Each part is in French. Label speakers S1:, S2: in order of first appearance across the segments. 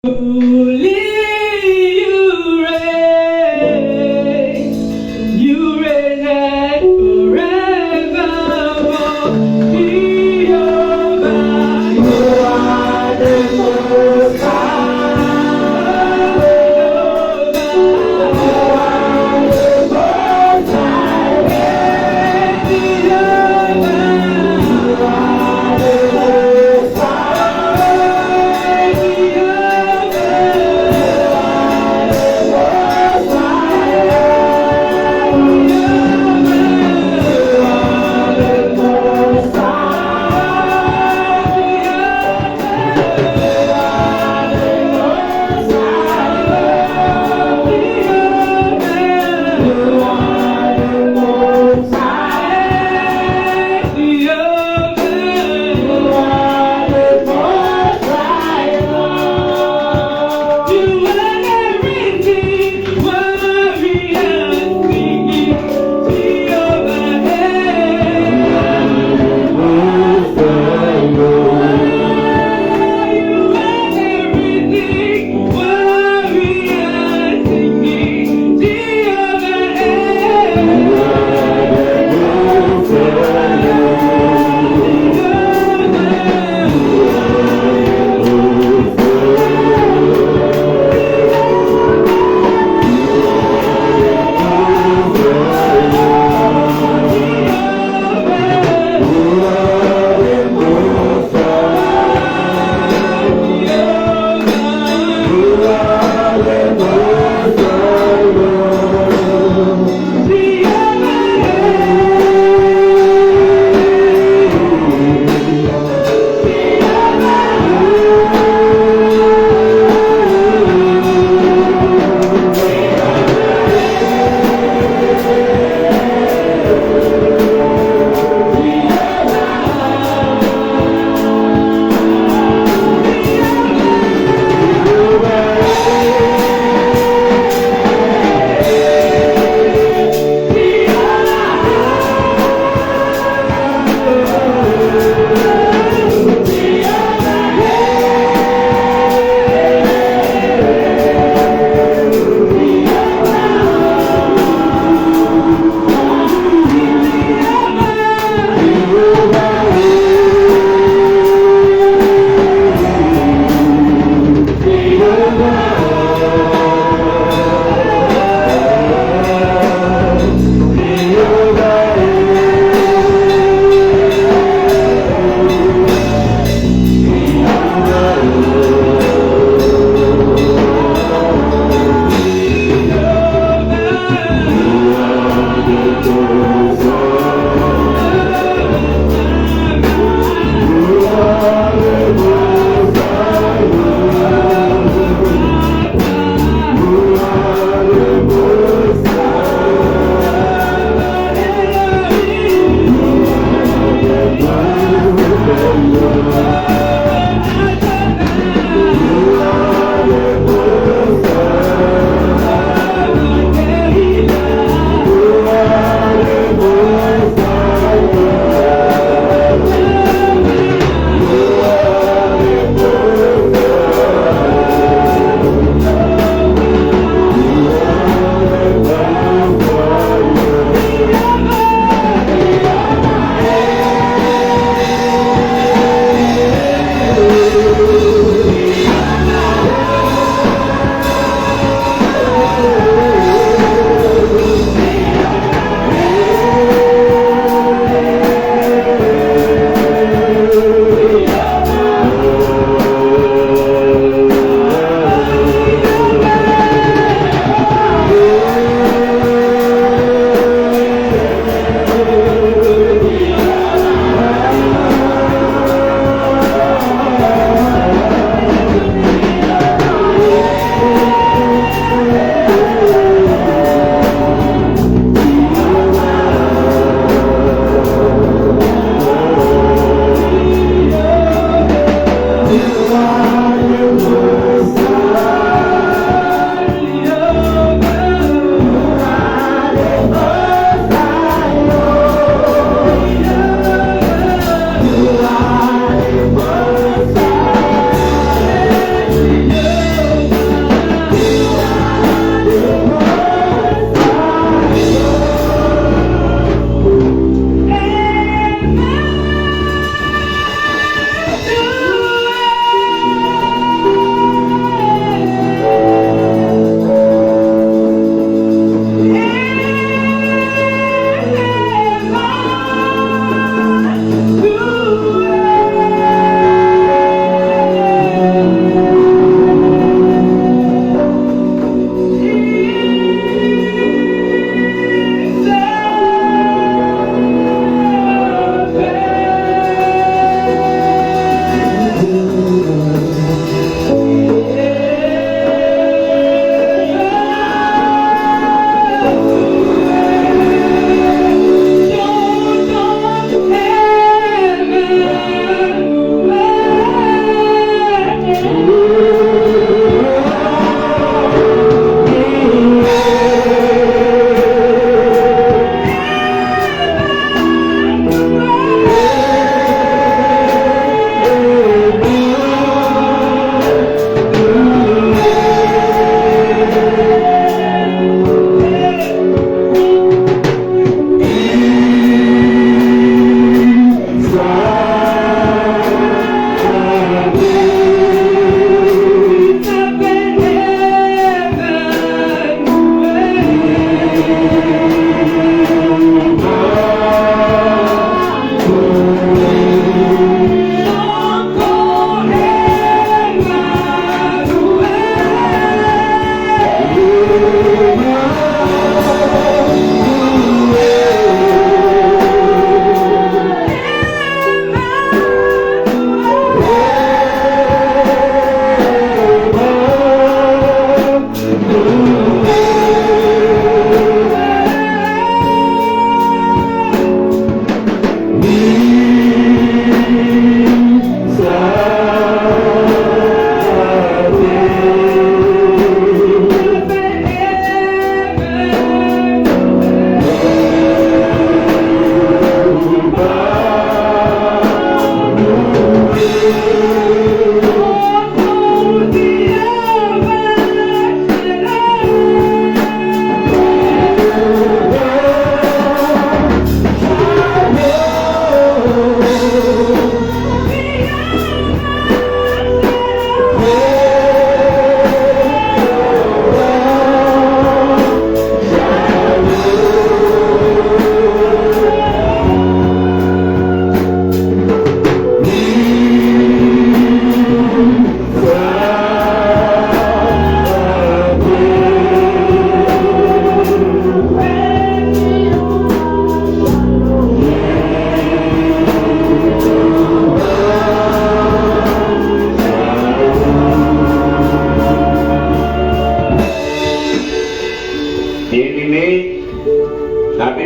S1: Holy you reign, you reign and forevermore. Jehovah, you are the Most High. Jehovah, you are the Most High. Jehovah, you are the Most High. Jehovah.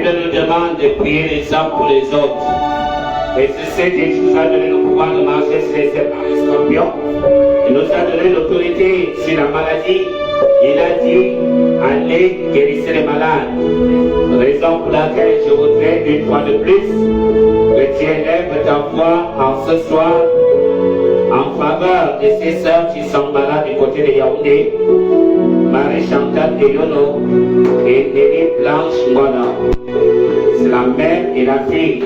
S2: Bible nous demande de prier les uns pour les autres. Et c'est ce que Jésus nous a donné le pouvoir de marcher sur les serpents et les scorpions. Il nous a donné l'autorité sur la maladie. Il a dit, allez guérissez les malades. Raison pour laquelle je voudrais une fois de plus que tu élèves ta voix en ce soir en faveur de ces sœurs qui sont malades du côté de Yaoundé, Marie-Chantal Eyono et Nelly Blanche Mona. C'est la mère et la fille.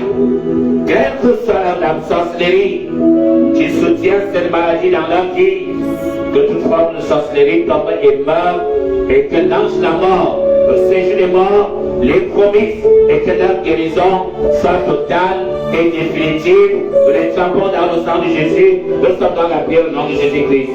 S2: Quelle que soit la sorcellerie qui soutient cette maladie dans leur vie, que toute forme de sorcellerie tombe et meurt, et que l'ange de la mort, le séjour des morts, les promises, et que leur guérison soit totale et définitive. Nous les trempons dans le sang de Jésus, nous sommes dans la prière au nom de Jésus-Christ.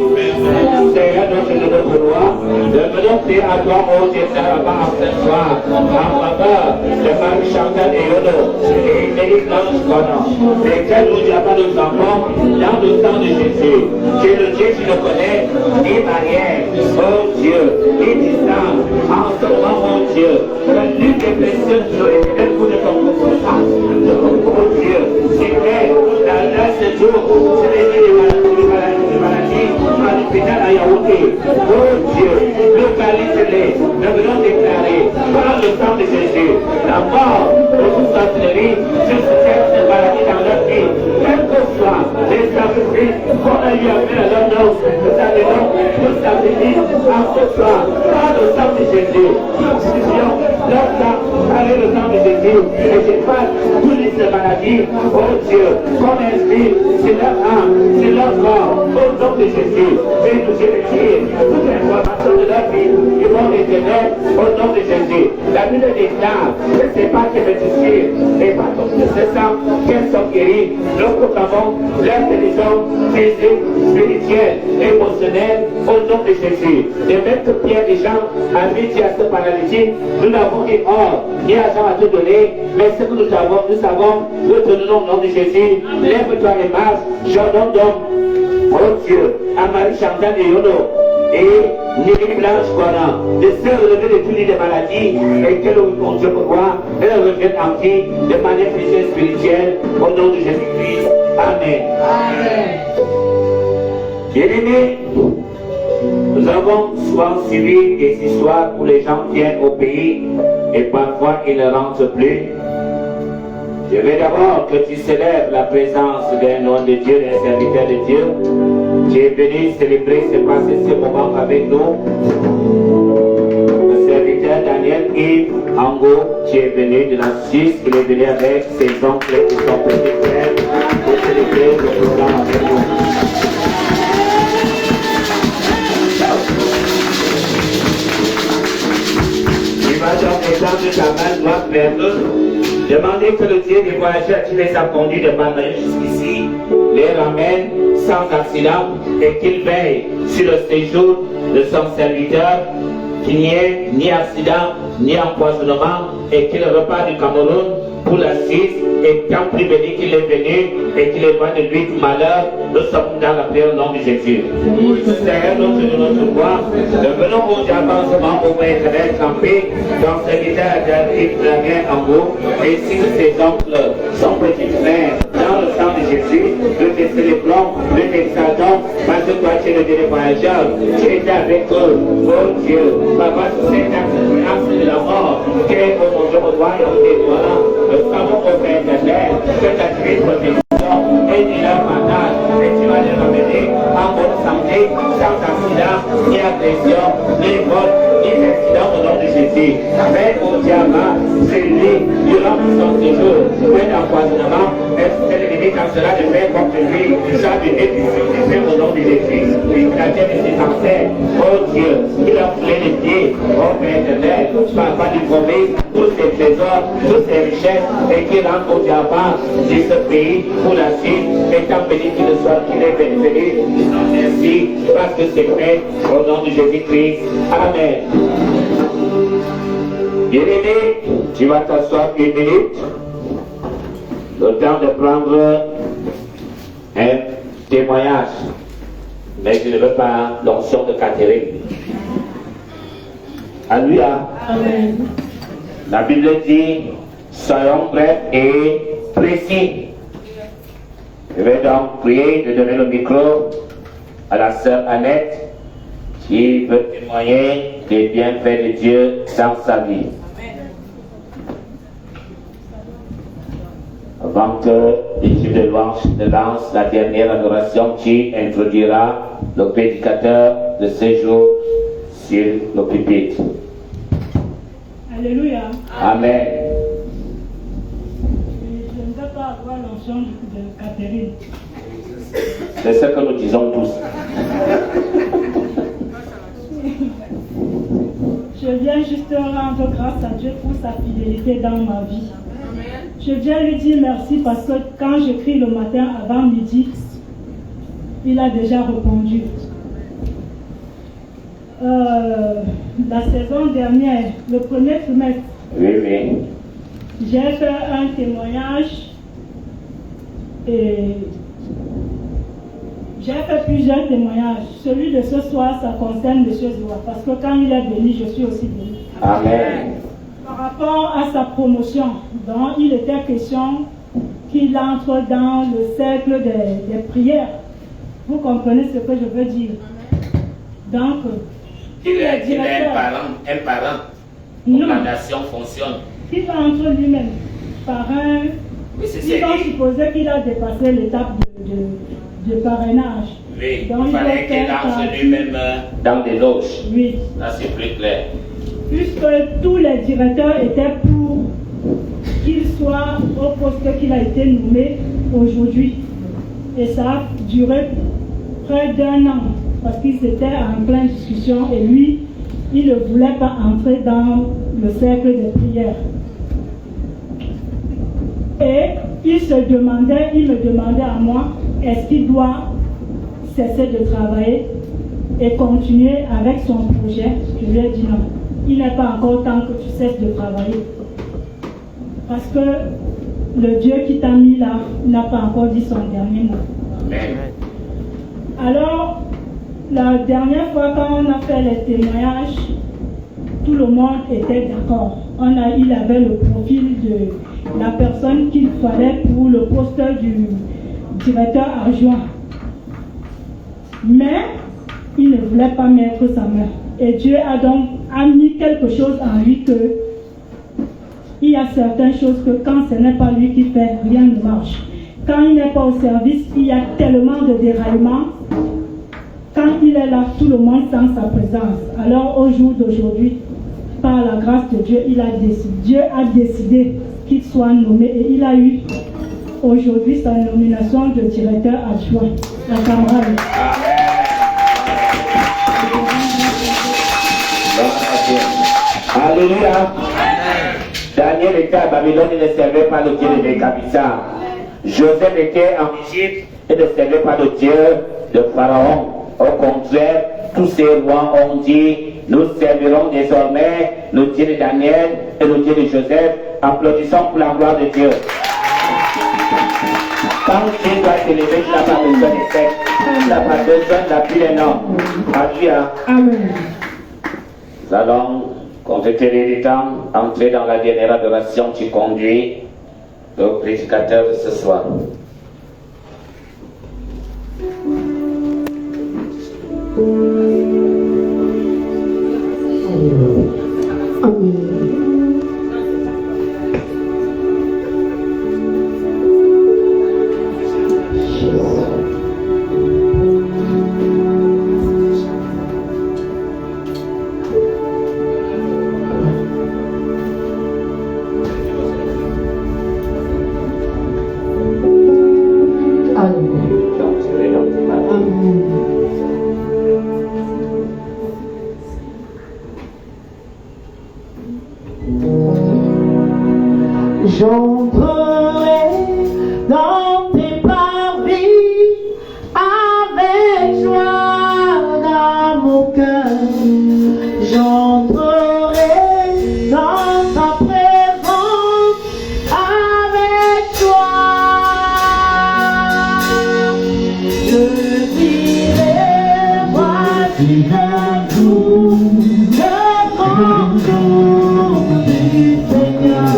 S2: Seigneur, notre Dieu de gloire, devenons prier à toi, ô Dieu, en ce soir, en faveur de Marie-Chantal Eyono et Nelly Blanche Mona, lesquels nous avons nos enfants dans le sang de Jésus. Tu es le Dieu qui le connaît, ni barrière, ô Dieu, ni distance, en ce moment, ô Dieu, que l'une des précieuses sur les coup de ton pouvoir, ô Dieu, c'est vrai, dans ce jour, c'est les maladies, à l'hôpital à Yaoundé. Oh Dieu, localise-les, nous venons déclarer, par le sang de Jésus, la mort de toute sorcellerie, sur cette maladie dans leur vie, quel que soit les sacrifices qu'on a eu à faire à leur nom, nous allons nous sacrifier en ce soir, par le sang de Jésus, substitution, leur sang, avec le sang de Jésus, et je passe toutes ces maladies, oh Dieu, qu'on inspire, c'est leur âme, c'est leur corps, au nom de Jésus, et nous écrire toute l'information de leur vie, ils vont éternel, au nom de Jésus. La Bible déclare que ce n'est pas que les disciples, et pas comme de ce sang, qu'elles sont guéries, nous proclamons leur guérison physique, spirituelle, émotionnelle, au nom de Jésus. De même que Pierre et Jean habituent à ce paralytique, nous n'avons ni or, ni argent à te donner, mais ce que nous savons, nous te donnons au nom de Jésus. Lève-toi et marche, j'ordonne donc, oh Dieu, à Marie-Chantal Eyono et Nelly Blanche Mona, de se relever de tous les maladies et que mon Dieu peut voir, elles reviennent en vie de manière physique et spirituelle, au nom de Jésus-Christ. Amen. Amen. Bien-aimés, nous avons souvent suivi des histoires où les gens viennent au pays et parfois ils ne rentrent plus. Je veux d'abord que tu célèbres la présence d'un homme de Dieu, d'un serviteur de Dieu. Tu es venu célébrer, passer ce moment avec nous. Le serviteur Daniel Yves Ango, tu es venu de la Suisse, il est venu avec ses oncles et son petit frère pour célébrer le programme avec nous. Tu vas donc étendre ta main droite vers nous. Demandez que le Dieu des voyageurs qui les a conduits de Banaï jusqu'ici les ramène sans accident et qu'il veille sur le séjour de son serviteur, qu'il n'y ait ni accident ni empoisonnement et qu'il repart du Cameroun pour la Suisse et quand plus béni qu'il est venu et qu'il éloigne de lui tout malheur, nous sommes dans la prière au nom de Jésus. Seigneur, notre voix, venons au avancement au Père éternel campé dans ce visage d'Arrive Daniel Ango et si ses oncles, son petit frère, dans le sang de Jésus, nous te célébrons, nous t'exaltons, parce que toi tu es le Dieu des voyageurs, tu étais avec eux, oh Dieu, papa, sur cet acte de la mort, qui est au mon Dieu, au royaume des toi, nous savons au Père éternel, que ta divine protection est de leur partage, et tu vas les ramener en bonne santé, sans accident, ni agression, ni vol, ni accident au nom de Jésus. Mais au diable, c'est lui, durant son séjour, un empoisonnement, c'est l'ennemi quand cela de faire contre lui, ça devait faire au nom de Jésus. La terre de ses ancêtres, oh Dieu, il a foulé les pieds, oh Père éternel, papa du promis, tous ses trésors, toutes ses richesses, et qu'il rentre au diable de ce pays pour la suite, étant béni qu'il soit, qu'il est béni. Merci, parce que c'est fait au nom de Jésus-Christ. Amen. Bien-aimé, tu vas t'asseoir une minute, le temps de prendre un témoignage, mais je ne veux pas l'onction de Catherine. Alléluia. Amen. La Bible dit, Soyons brefs et précis. Je vais donc prier de donner le micro à la sœur Annette qui veut témoigner des bienfaits de Dieu dans sa vie. Avant que l'équipe de louange ne lance la dernière adoration qui introduira le prédicateur de ce jour sur le pupitre.
S3: Alléluia.
S2: Amen.
S3: Je ne veux pas avoir l'onction de Catherine.
S2: C'est ce que nous disons tous.
S3: Je viens juste rendre grâce à Dieu pour sa fidélité dans ma vie. Je viens lui dire merci parce que quand j'écris le matin avant midi, il a déjà répondu. La saison dernière, le premier trimestre,
S2: Oui.
S3: j'ai fait un témoignage et j'ai fait plusieurs témoignages. Celui de ce soir, ça concerne M. Zoua parce que quand il est béni, je suis aussi béni.
S2: Amen.
S3: Par rapport à sa promotion, donc il était question qu'il entre dans le cercle des prières. Vous comprenez ce que je veux dire? Donc,
S2: Il est un parent.
S3: Non.
S2: La nation fonctionne.
S3: Il va entre lui-même, parrain.
S2: Oui, c'est
S3: Ils ont supposé qu'il a dépassé l'étape de parrainage.
S2: Oui,
S3: Donc,
S2: il fallait qu'il entre lui-même dans des loges.
S3: Oui.
S2: Là, c'est plus clair.
S3: Puisque tous les directeurs étaient pour qu'il soit au poste qu'il a été nommé aujourd'hui. Et ça a duré près d'1 an, parce qu'ils étaient en pleine discussion et lui, il ne voulait pas entrer dans le cercle des prières. Et il me demandait à moi, est-ce qu'il doit cesser de travailler et continuer avec son projet? Je lui ai dit non. Il n'est pas encore temps que tu cesses de travailler. Parce que le Dieu qui t'a mis là n'a pas encore dit son dernier mot.
S2: Amen.
S3: Alors, la dernière fois quand on a fait les témoignages, tout le monde était d'accord. Il avait le profil de la personne qu'il fallait pour le poste du directeur adjoint. Mais il ne voulait pas mettre sa main. Et Dieu a donc mis quelque chose en lui que il y a certaines choses que quand ce n'est pas lui qui fait, rien ne marche. Quand il n'est pas au service, il y a tellement de déraillements. Quand il est là, tout le monde sent sa présence. Alors au jour d'aujourd'hui, par la grâce de Dieu, Dieu a décidé qu'il soit nommé et il a eu aujourd'hui sa nomination de directeur adjoint à Cameroun.
S2: Alléluia. Daniel était à Babylone, il ne servait pas le Dieu de Nébuchadnezzar. Joseph était en Égypte et ne servait pas le Dieu de Pharaon. Au contraire, tous ces rois ont dit, nous servirons désormais le Dieu de Daniel et le Dieu de Joseph. Applaudissons pour la gloire de Dieu. Quand Dieu doit s'élever, tu n'as pas besoin de sexe, tu n'as pas besoin d'appui d'un homme. Alléluia.
S3: Amen.
S2: Nous allons, compte tenu du temps, entrer dans la dernière adoration qui conduit le prédicateur de ce soir.
S1: J'entrerai dans tes parvis avec joie dans mon cœur. J'entrerai dans ta présence avec joie. Je dirai, voici le jour du Seigneur.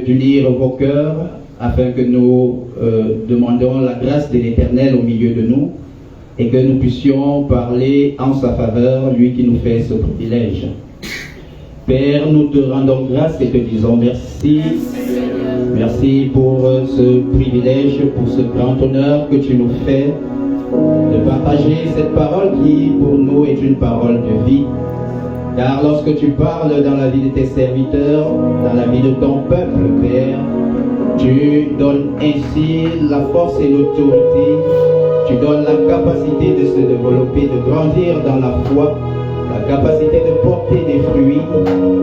S4: d'unir vos cœurs afin que nous demandions la grâce de l'Éternel au milieu de nous et que nous puissions parler en sa faveur, lui qui nous fait ce privilège. Père, nous te rendons grâce et te disons merci. Merci pour ce privilège, pour ce grand honneur que tu nous fais de partager cette parole qui pour nous est une parole de vie. Car lorsque tu parles dans la vie de tes serviteurs, dans la vie de ton peuple, Père, tu donnes ainsi la force et l'autorité, tu donnes la capacité de se développer, de grandir dans la foi, la capacité de porter des fruits,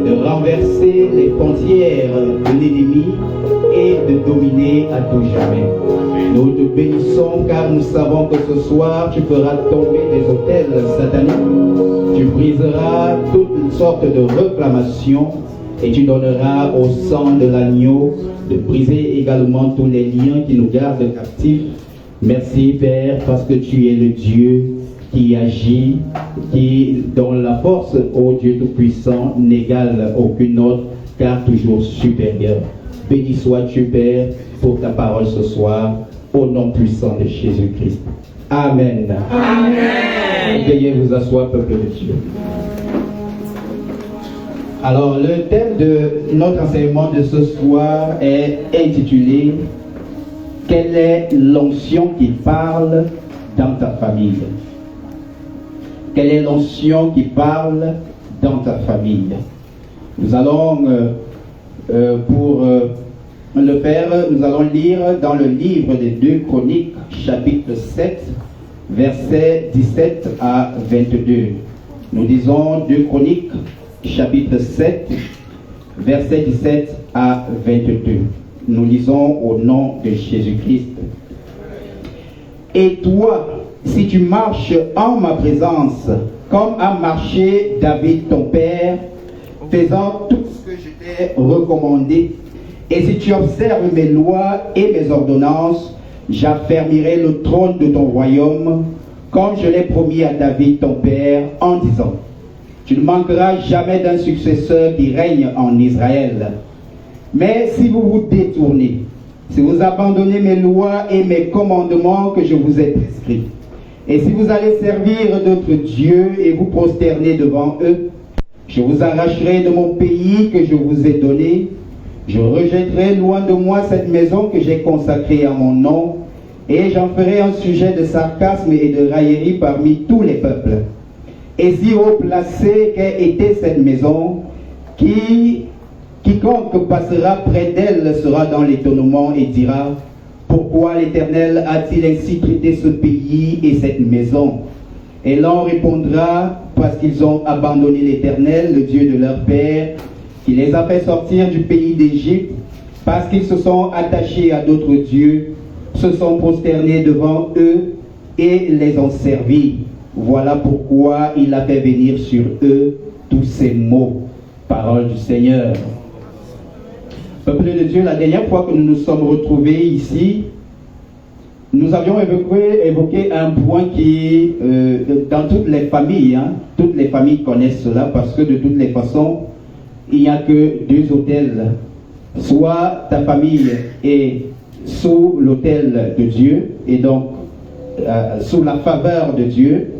S4: de renverser les frontières de l'ennemi et de dominer à tout jamais. Nous te bénissons car nous savons que ce soir tu feras tomber des autels sataniques. Tu briseras toutes sortes de réclamations et tu donneras au sang de l'agneau de briser également tous les liens qui nous gardent captifs. Merci Père parce que tu es le Dieu qui agit, dont la force, ô Dieu Tout-Puissant, n'égale aucune autre, car toujours supérieure. Béni sois-tu, Père, pour ta parole ce soir, au nom puissant de Jésus-Christ. Amen. Amen. Veuillez vous asseoir, peuple de Dieu. Alors, le thème de notre enseignement de ce soir est intitulé « Quelle est l'onction qui parle dans ta famille ?» Quelle est l'onction qui parle dans ta famille? Nous allons, pour le faire, nous allons lire dans le livre des 2 Chroniques, chapitre 7, versets 17 à 22. Nous disons 2 Chroniques, chapitre 7, versets 17 à 22. Nous lisons au nom de Jésus-Christ. Et toi, si tu marches en ma présence, comme a marché David ton père, faisant tout ce que je t'ai recommandé, et si tu observes mes lois et mes ordonnances, j'affermirai le trône de ton royaume, comme je l'ai promis à David ton père, en disant, tu ne manqueras jamais d'un successeur qui règne en Israël. Mais si vous vous détournez, si vous abandonnez mes lois et mes commandements que je vous ai prescrits, et si vous allez servir d'autres dieux et vous prosterner devant eux, je vous arracherai de mon pays que je vous ai donné. Je rejetterai loin de moi cette maison que j'ai consacrée à mon nom, et j'en ferai un sujet de sarcasme et de raillerie parmi tous les peuples. Et si haut placée qu'ait été cette maison, quiconque passera près d'elle sera dans l'étonnement et dira, pourquoi l'Éternel a-t-il ainsi traité ce pays et cette maison? Et l'on répondra, parce qu'ils ont abandonné l'Éternel, le Dieu de leur père, qui les a fait sortir du pays d'Égypte, parce qu'ils se sont attachés à d'autres dieux, se sont prosternés devant eux et les ont servis. Voilà pourquoi il a fait venir sur eux tous ces maux. Parole du Seigneur. Peuple de Dieu, la dernière fois que nous nous sommes retrouvés ici, nous avions évoqué un point qui, dans toutes les familles connaissent cela, parce que de toutes les façons, il n'y a que 2 autels. Soit ta famille est sous l'autel de Dieu, et donc sous la faveur de Dieu,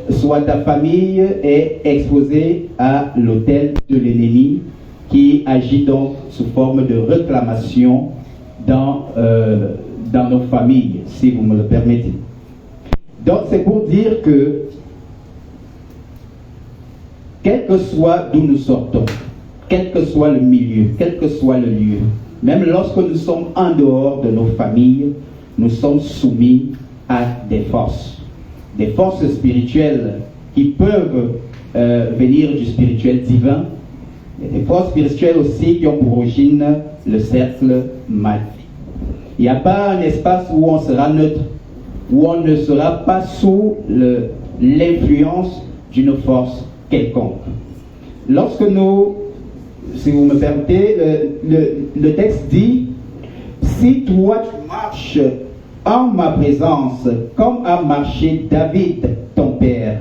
S4: soit ta famille est exposée à l'autel de l'ennemi, qui agit donc sous forme de réclamation dans nos familles, si vous me le permettez. Donc c'est pour dire que, quel que soit d'où nous sortons, quel que soit le milieu, quel que soit le lieu, même lorsque nous sommes en dehors de nos familles, nous sommes soumis à des forces spirituelles qui peuvent venir du spirituel divin, et des forces spirituelles aussi qui ont pour origine le cercle maléfique. Il n'y a pas un espace où on sera neutre, où on ne sera pas sous l'influence d'une force quelconque. Lorsque nous, si vous me permettez, le texte dit, si toi tu marches en ma présence, comme a marché David ton père,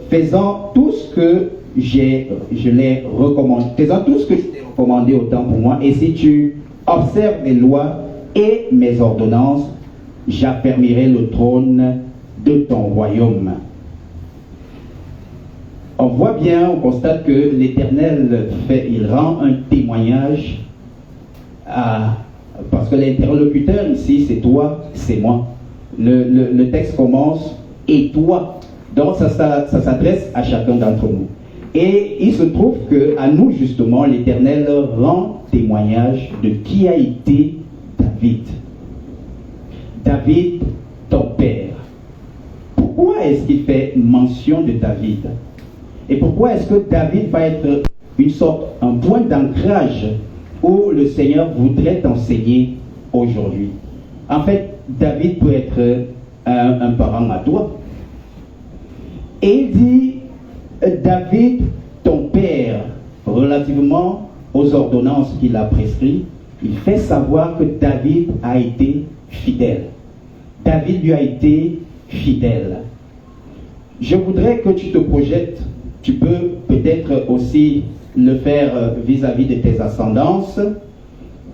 S4: faisant tout ce que je l'ai recommandé, faisant tout ce que je t'ai recommandé autant pour moi, et si tu observes mes lois et mes ordonnances, j'affermirai le trône de ton royaume. On voit bien, on constate que l'Éternel il rend un témoignage parce que l'interlocuteur ici, c'est toi, c'est moi. Le texte commence « et toi ». Donc ça s'adresse à chacun d'entre nous. Et il se trouve qu'à nous, justement, l'Éternel rend témoignage de qui a été David. David, ton père. Pourquoi est-ce qu'il fait mention de David? Et pourquoi est-ce que David va être un point d'ancrage où le Seigneur voudrait t'enseigner aujourd'hui? En fait, David peut être un parent à toi. Et il dit, David, ton père, relativement aux ordonnances qu'il a prescrites, il fait savoir que David a été fidèle. David lui a été fidèle. Je voudrais que tu te projettes, tu peux peut-être aussi le faire vis-à-vis de tes ascendances,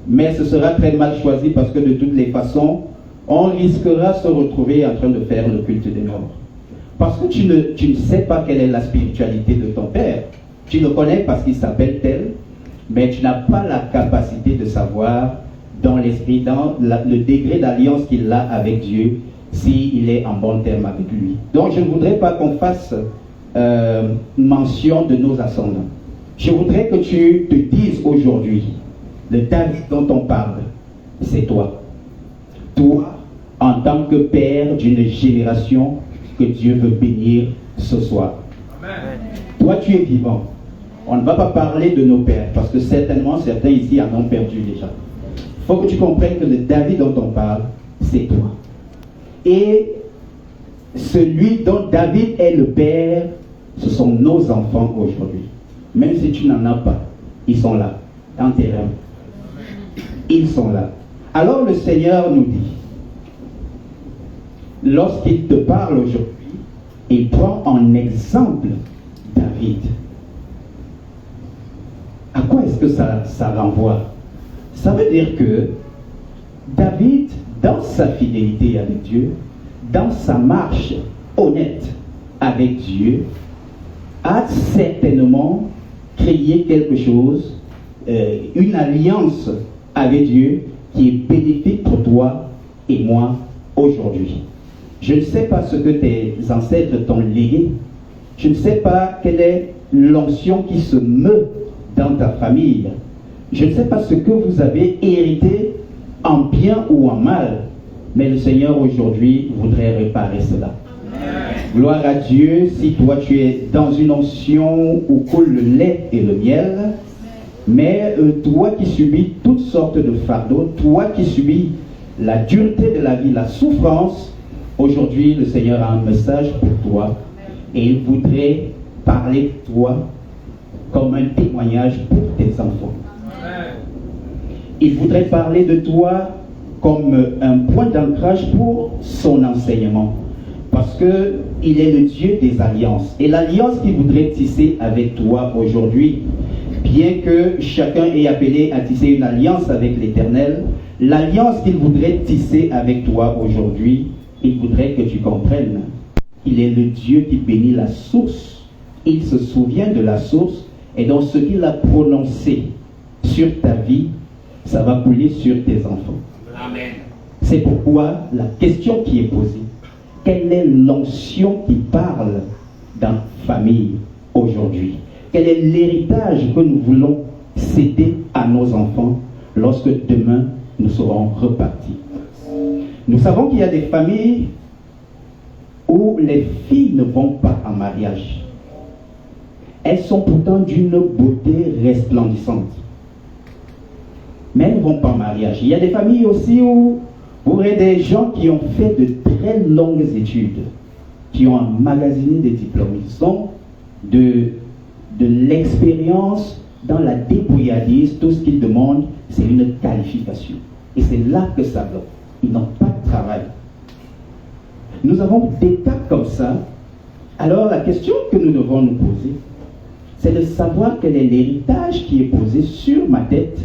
S4: mais ce sera très mal choisi parce que de toutes les façons, on risquera de se retrouver en train de faire le culte des morts. Parce que tu ne sais pas quelle est la spiritualité de ton père. Tu le connais parce qu'il s'appelle tel, mais tu n'as pas la capacité de savoir dans l'esprit, dans le degré d'alliance qu'il a avec Dieu, s'il est en bon terme avec lui. Donc je ne voudrais pas qu'on fasse mention de nos ascendants. Je voudrais que tu te dises aujourd'hui, le David dont on parle, c'est toi. Toi, en tant que père d'une génération que Dieu veut bénir ce soir. Amen. Toi, tu es vivant. On ne va pas parler de nos pères, parce que certainement, certains ici en ont perdu déjà. Il faut que tu comprennes que le David dont on parle, c'est toi. Et celui dont David est le père, ce sont nos enfants aujourd'hui. Même si tu n'en as pas, ils sont là, en terrain. Ils sont là. Alors le Seigneur nous dit, lorsqu'il te parle aujourd'hui, il prend en exemple David. À quoi est-ce que ça renvoie? Ça veut dire que David, dans sa fidélité avec Dieu, dans sa marche honnête avec Dieu, a certainement créé quelque chose, une alliance avec Dieu qui est bénéfique pour toi et moi aujourd'hui. Je ne sais pas ce que tes ancêtres t'ont légué. Je ne sais pas quelle est l'onction qui se meut dans ta famille. Je ne sais pas ce que vous avez hérité en bien ou en mal. Mais le Seigneur aujourd'hui voudrait réparer cela. Gloire à Dieu, si toi tu es dans une onction où coule le lait et le miel, mais toi qui subis toutes sortes de fardeaux, toi qui subis la dureté de la vie, la souffrance, aujourd'hui le Seigneur a un message pour toi et il voudrait parler de toi comme un témoignage pour tes enfants. Il voudrait parler de toi comme un point d'ancrage pour son enseignement. Parce qu'il est le Dieu des alliances. Et l'alliance qu'il voudrait tisser avec toi aujourd'hui, bien que chacun ait appelé à tisser une alliance avec l'Éternel, l'alliance qu'il voudrait tisser avec toi aujourd'hui, il voudrait que tu comprennes. Il est le Dieu qui bénit la source. Il se souvient de la source et donc ce qu'il a prononcé sur ta vie, ça va couler sur tes enfants.
S2: Amen.
S4: C'est pourquoi la question qui est posée, quelle est l'onction qui parle dans la famille aujourd'hui? Quel est l'héritage que nous voulons céder à nos enfants lorsque demain nous serons repartis? Nous savons qu'il y a des familles où les filles ne vont pas en mariage. Elles sont pourtant d'une beauté resplendissante. Mais elles ne vont pas en mariage. Il y a des familles aussi où vous aurez des gens qui ont fait de très longues études, qui ont emmagasiné des diplômes. Ils ont de l'expérience dans la débrouillardise. Tout ce qu'ils demandent, c'est une qualification. Et c'est là que ça bloque. Ils n'ont pas de travail. Nous avons des cas comme ça. Alors la question que nous devons nous poser, c'est de savoir quel est l'héritage qui est posé sur ma tête,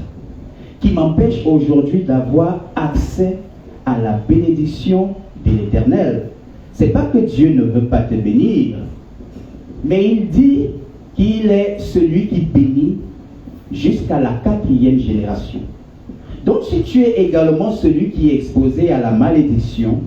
S4: qui m'empêche aujourd'hui d'avoir accès à la bénédiction de l'Éternel. C'est pas que Dieu ne veut pas te bénir, mais il dit qu'il est celui qui bénit jusqu'à la 4e génération. Donc si tu es également celui qui est exposé à la malédiction,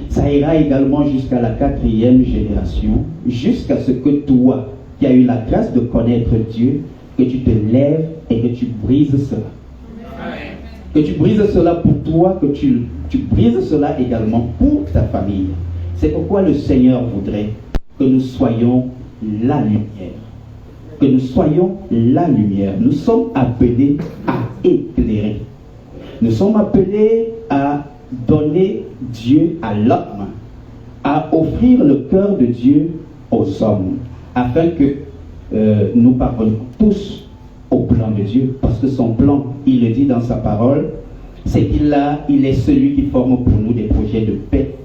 S4: ça ira également jusqu'à la 4e génération, jusqu'à ce que toi, qui as eu la grâce de connaître Dieu, que tu te lèves et que tu brises cela. Que tu brises cela pour toi, que tu brises cela également pour ta famille. C'est pourquoi le Seigneur voudrait que nous soyons la lumière. Que nous soyons la lumière. Nous sommes appelés à éclairer. Nous sommes appelés à donner Dieu à l'homme, à offrir le cœur de Dieu aux hommes, afin que nous parvenions tous au plan de Dieu, parce que son plan, il le dit dans sa parole, c'est il est celui qui forme pour nous des projets de paix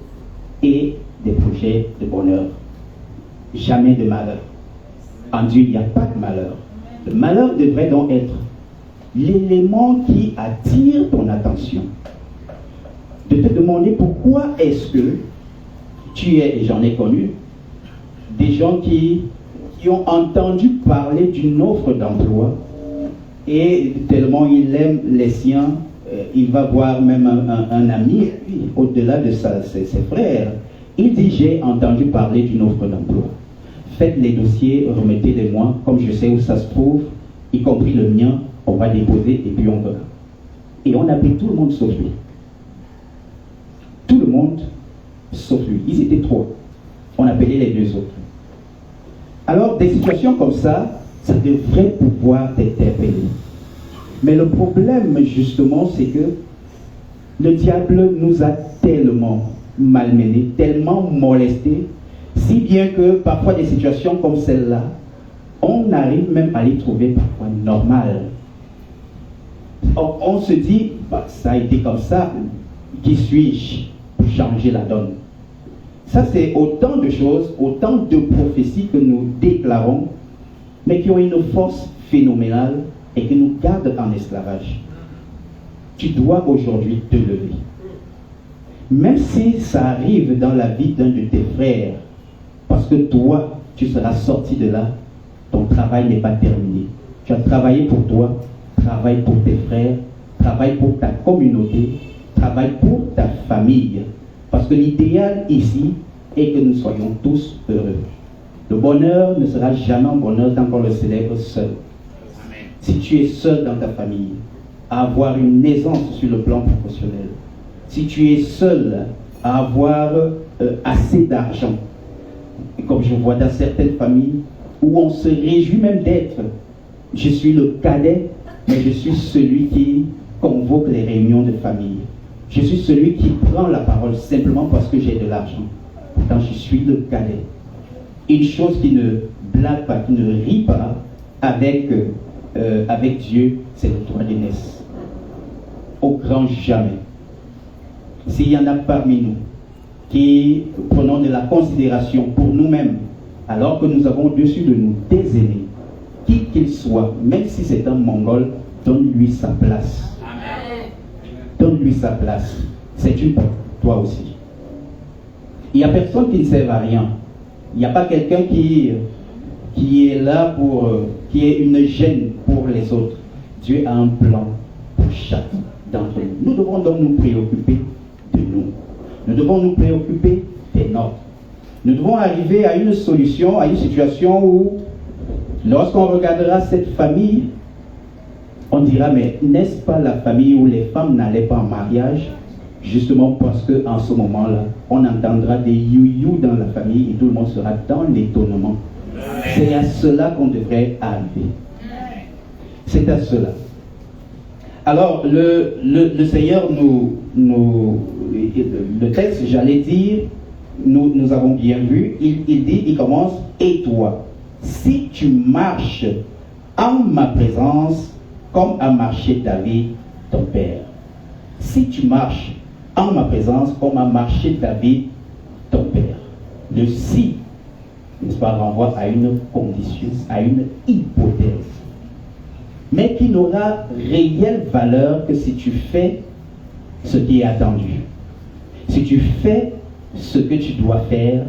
S4: et des projets de bonheur. Jamais de malheur. En Dieu, il n'y a pas de malheur. Le malheur devrait donc être l'élément qui attire ton attention. De te demander pourquoi est-ce que tu es, et j'en ai connu, des gens qui ont entendu parler d'une offre d'emploi et tellement il aime les siens, il va voir même un ami, au-delà de ses frères. Il dit, j'ai entendu parler d'une offre d'emploi. Faites les dossiers, remettez-les-moi, comme je sais où ça se trouve, y compris le mien, on va déposer et puis on verra. Et on a pris tout le monde sauf lui. Tout le monde sauf lui. Ils étaient trois. On appelait les deux autres. Alors, des situations comme ça devrait pouvoir t'interpeller. Mais le problème, justement, c'est que le diable nous a tellement malmenés, tellement molestés, si bien que parfois des situations comme celle-là, on arrive même à les trouver parfois normales. On se dit, bah, ça a été comme ça, qui suis-je pour changer la donne? Ça, c'est autant de choses, autant de prophéties que nous déclarons, mais qui ont une force phénoménale et qui nous gardent en esclavage. Tu dois aujourd'hui te lever. Même si ça arrive dans la vie d'un de tes frères, parce que toi, tu seras sorti de là, ton travail n'est pas terminé. Tu as travaillé pour toi, travaille pour tes frères, travaille pour ta communauté, travaille pour ta famille. Parce que l'idéal ici est que nous soyons tous heureux. Le bonheur ne sera jamais un bonheur tant qu'on le célèbre seul. Amen. Si tu es seul dans ta famille, à avoir une aisance sur le plan professionnel, si tu es seul à avoir assez d'argent, comme je vois dans certaines familles, où on se réjouit même d'être, je suis le cadet, mais je suis celui qui convoque les réunions de famille. Je suis celui qui prend la parole simplement parce que j'ai de l'argent. Pourtant, je suis le cadet. Une chose qui ne blague pas, qui ne rit pas avec Dieu, c'est le droit d'aînesse. Au grand jamais. S'il y en a parmi nous qui prenons de la considération pour nous-mêmes, alors que nous avons au-dessus de nous des aînés, qui qu'il soit, même si c'est un Mongol, donne-lui sa place. Amen. Donne-lui sa place. C'est une pour toi aussi. Il n'y a personne qui ne sert à rien. Il n'y a pas quelqu'un qui est là qui est une gêne pour les autres. Dieu a un plan pour chacun d'entre nous. Nous devons donc nous préoccuper de nous. Nous devons nous préoccuper des nôtres. Nous devons arriver à une solution, à une situation où, lorsqu'on regardera cette famille, on dira, mais n'est-ce pas la famille où les femmes n'allaient pas en mariage? Justement parce qu'en ce moment-là, on entendra des you-you dans la famille et tout le monde sera dans l'étonnement. C'est à cela qu'on devrait arriver. C'est à cela. Alors, le Seigneur le texte, j'allais dire, nous avons bien vu, il commence, et toi, si tu marches en ma présence, comme a marché David, ton père. Si tu marches en ma présence, comme a marché David, ton père. Le si, n'est-ce pas, renvoie à une condition, à une hypothèse, mais qui n'aura réelle valeur que si tu fais ce qui est attendu. Si tu fais ce que tu dois faire,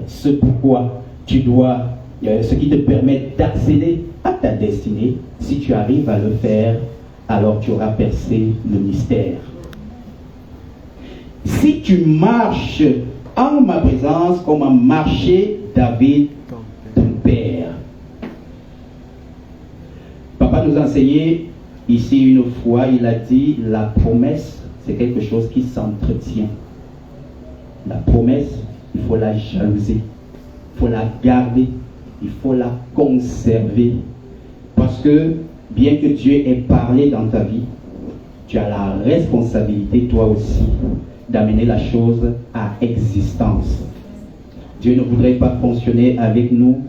S4: ce pourquoi tu dois, ce qui te permet d'accéder à ta destinée, si tu arrives à le faire, alors tu auras percé le mystère. Si tu marches en ma présence comme a marché David, ton père. Papa nous a enseigné ici une fois, il a dit, la promesse, c'est quelque chose qui s'entretient. La promesse, il faut la jalouser, il faut la garder, il faut la conserver. Parce que, bien que Dieu ait parlé dans ta vie, tu as la responsabilité, toi aussi, d'amener la chose à existence. Dieu ne voudrait pas fonctionner avec nous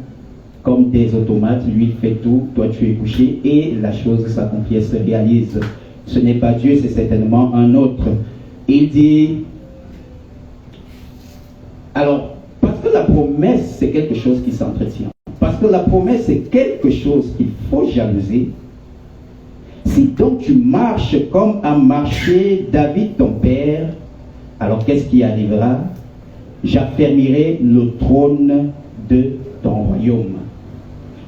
S4: comme des automates. Lui fait tout, toi tu es couché et la chose s'accomplit, se réalise. Ce n'est pas Dieu, c'est certainement un autre. Il dit, alors, parce que la promesse, c'est quelque chose qui s'entretient. Parce que la promesse, c'est quelque chose qu'il faut jalouser. Si donc tu marches comme a marché David ton père, alors qu'est-ce qui arrivera? J'affermirai le trône de ton royaume.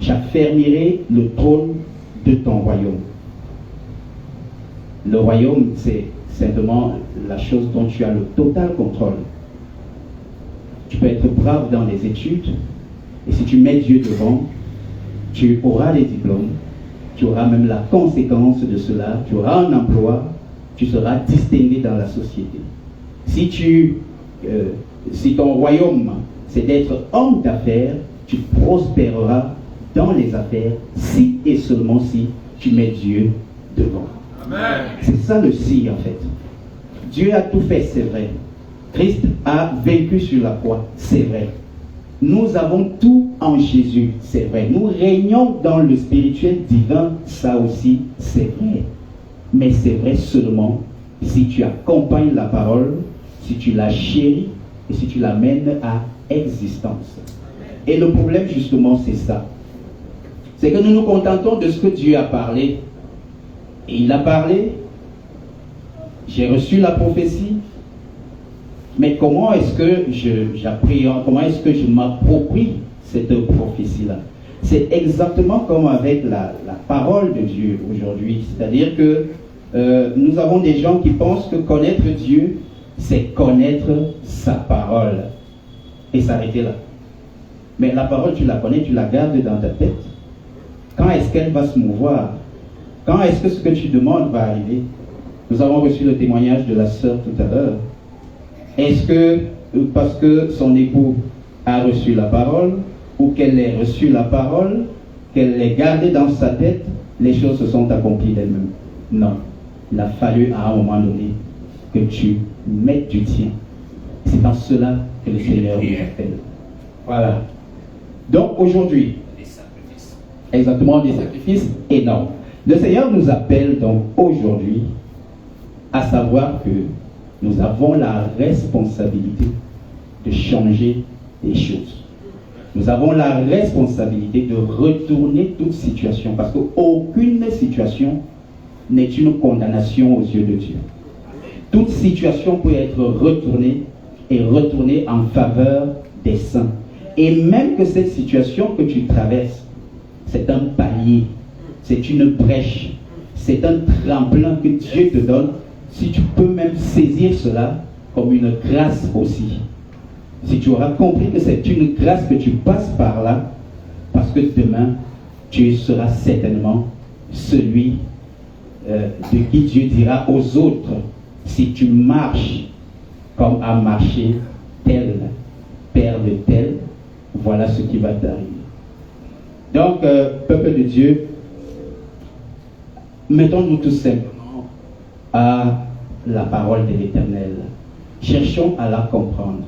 S4: J'affermirai le trône de ton royaume. Le royaume, c'est simplement la chose dont tu as le total contrôle. Tu peux être brave dans les études, et si tu mets Dieu devant, tu auras les diplômes, tu auras même la conséquence de cela, tu auras un emploi, tu seras distingué dans la société. Si ton royaume, c'est d'être homme d'affaires, tu prospéreras dans les affaires si et seulement si tu mets Dieu devant. Amen. C'est ça le si en fait. Dieu a tout fait, c'est vrai. Christ a vaincu sur la croix, c'est vrai. Nous avons tout en Jésus, c'est vrai. Nous régnons dans le spirituel divin, ça aussi, c'est vrai. Mais c'est vrai seulement si tu accompagnes la parole, si tu la chéris et si tu l'amènes à existence. Et le problème justement, c'est ça. C'est que nous nous contentons de ce que Dieu a parlé. Et il a parlé, j'ai reçu la prophétie, mais comment est-ce que j'appréhende, comment est-ce que je m'approprie cette prophétie-là? C'est exactement comme avec la parole de Dieu aujourd'hui. C'est-à-dire que nous avons des gens qui pensent que connaître Dieu, c'est connaître sa parole. Et s'arrêter là. Mais la parole, tu la connais, tu la gardes dans ta tête. Quand est-ce qu'elle va se mouvoir? Quand est-ce que ce que tu demandes va arriver? Nous avons reçu le témoignage de la sœur tout à l'heure. Est-ce que parce que son époux a reçu la parole, ou qu'elle ait reçu la parole, qu'elle l'ait gardée dans sa tête, les choses se sont accomplies d'elles-mêmes? Non. Il a fallu à un moment donné que tu mettes du tien. C'est en cela que le Seigneur nous appelle. Voilà. Donc aujourd'hui, exactement des sacrifices énormes. Le Seigneur nous appelle donc aujourd'hui à savoir que nous avons la responsabilité de changer les choses. Nous avons la responsabilité de retourner toute situation, parce qu'aucune situation n'est une condamnation aux yeux de Dieu. Toute situation peut être retournée et retournée en faveur des saints. Et même que cette situation que tu traverses, c'est un palier, c'est une brèche, c'est un tremplin que Dieu te donne, si tu peux même saisir cela comme une grâce aussi. Si tu auras compris que c'est une grâce que tu passes par là, parce que demain, tu seras certainement celui de qui Dieu dira aux autres, si tu marches comme a marché tel père de tel, voilà ce qui va t'arriver. Donc, peuple de Dieu, mettons-nous tout simplement à la parole de l'Éternel. Cherchons à la comprendre.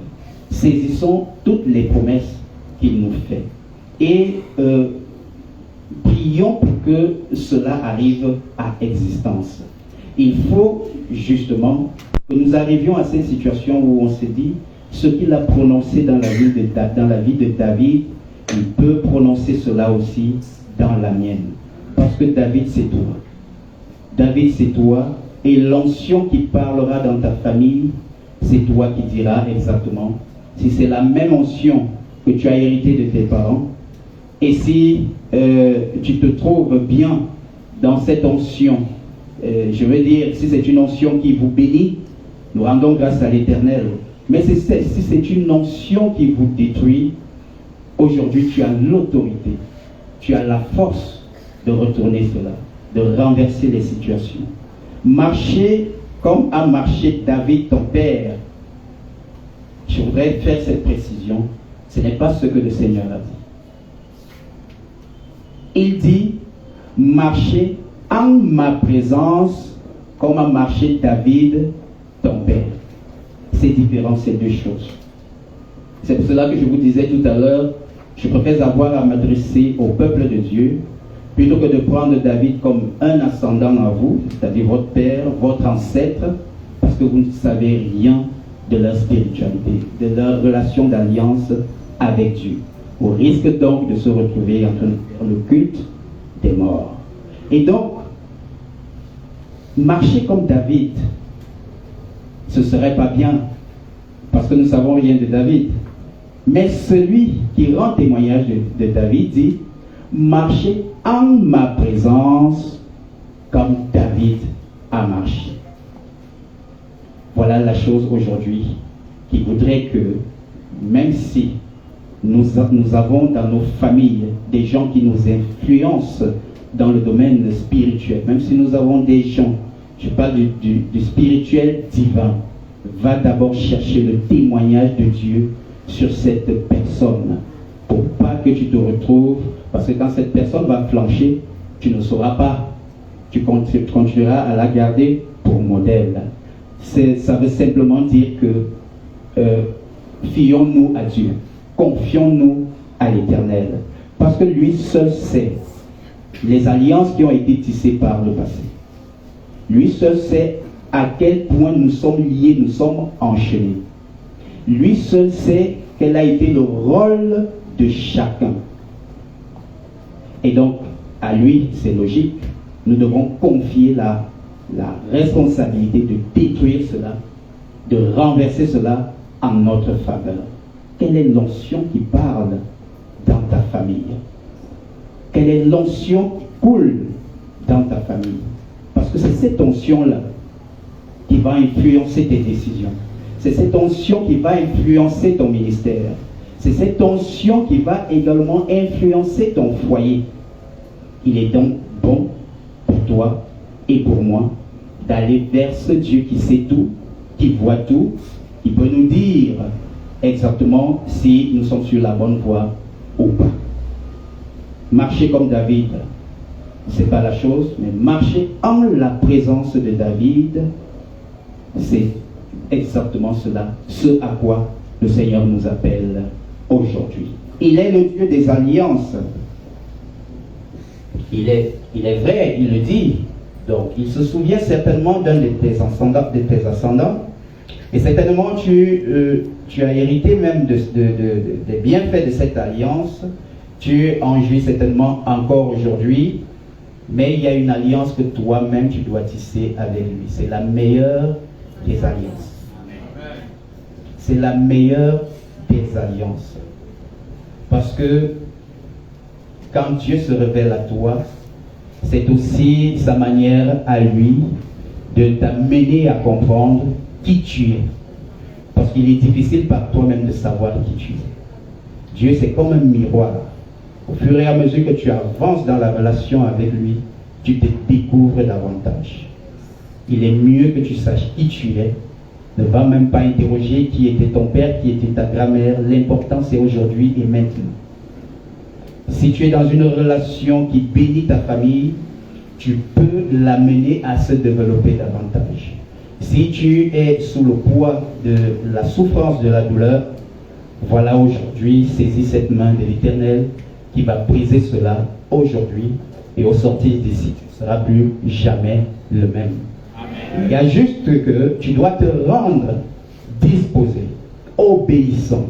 S4: Saisissons toutes les promesses qu'il nous fait. Et prions pour que cela arrive à existence. Il faut justement que nous arrivions à cette situation où on se dit, ce qu'il a prononcé dans la vie de David, il peut prononcer cela aussi dans la mienne. Parce que David, c'est toi. David, c'est toi. Et l'onction qui parlera dans ta famille, c'est toi qui diras exactement si c'est la même onction que tu as hérité de tes parents. Et si tu te trouves bien dans cette onction, je veux dire, si c'est une onction qui vous bénit, nous rendons grâce à l'Éternel. Mais si c'est une onction qui vous détruit, aujourd'hui tu as l'autorité, tu as la force de retourner cela, de renverser les situations. Marcher comme a marché David ton père. Je voudrais faire cette précision. Ce n'est pas ce que le Seigneur a dit. Il dit, marcher en ma présence comme a marché David, ton père. C'est différent, ces deux choses. C'est pour cela que je vous disais tout à l'heure, je préfère avoir à m'adresser au peuple de Dieu, plutôt que de prendre David comme un ascendant à vous, c'est-à-dire votre père, votre ancêtre, parce que vous ne savez rien de leur spiritualité, de leur relation d'alliance avec Dieu. Au risque donc de se retrouver en train de faire le culte des morts. Et donc, marcher comme David, ce ne serait pas bien, parce que nous ne savons rien de David. Mais celui qui rend témoignage de David dit, marchez en ma présence comme David a marché. Voilà la chose aujourd'hui qui voudrait que, même si nous avons dans nos familles des gens qui nous influencent dans le domaine spirituel, même si nous avons des gens, je parle du spirituel divin, va d'abord chercher le témoignage de Dieu sur cette personne, pour pas que tu te retrouves, parce que quand cette personne va flancher, tu ne sauras pas, tu continueras à la garder pour modèle. Ça veut simplement dire que fions-nous à Dieu, confions-nous à l'Éternel, parce que lui seul sait les alliances qui ont été tissées par le passé. Lui seul sait à quel point nous sommes liés, nous sommes enchaînés. Lui seul sait quel a été le rôle de chacun. Et donc, à lui, c'est logique, nous devons confier la responsabilité de détruire cela, de renverser cela en notre faveur. Quelle est l'onction qui parle dans ta famille? Quelle est l'onction qui coule dans ta famille? Parce que c'est cette onction-là qui va influencer tes décisions. C'est cette onction qui va influencer ton ministère. C'est cette onction qui va également influencer ton foyer. Il est donc bon pour toi et pour moi d'aller vers ce Dieu qui sait tout, qui voit tout, qui peut nous dire exactement si nous sommes sur la bonne voie ou pas. Marcher comme David, c'est pas la chose, mais marcher en la présence de David, c'est exactement cela, ce à quoi le Seigneur nous appelle aujourd'hui. Il est le Dieu des alliances. Il est vrai, il le dit. Donc, il se souvient certainement d'un de tes ascendants, et certainement tu as hérité même des bienfaits de cette alliance. Tu en jouis certainement encore aujourd'hui, mais il y a une alliance que toi-même tu dois tisser avec lui. C'est la meilleure des alliances. C'est la meilleure des alliances. Parce que quand Dieu se révèle à toi, c'est aussi sa manière à lui de t'amener à comprendre qui tu es. Parce qu'il est difficile par toi-même de savoir qui tu es. Dieu, c'est comme un miroir. Au fur et à mesure que tu avances dans la relation avec lui, tu te découvres davantage. Il est mieux que tu saches qui tu es. Ne va même pas interroger qui était ton père, qui était ta grand-mère. L'important, c'est aujourd'hui et maintenant. Si tu es dans une relation qui bénit ta famille, tu peux l'amener à se développer davantage. Si tu es sous le poids de la souffrance, de la douleur, voilà aujourd'hui, saisis cette main de l'Éternel qui va briser cela aujourd'hui, et au sortir d'ici, tu ne seras plus jamais le même. Amen. Il y a juste que tu dois te rendre disposé, obéissant.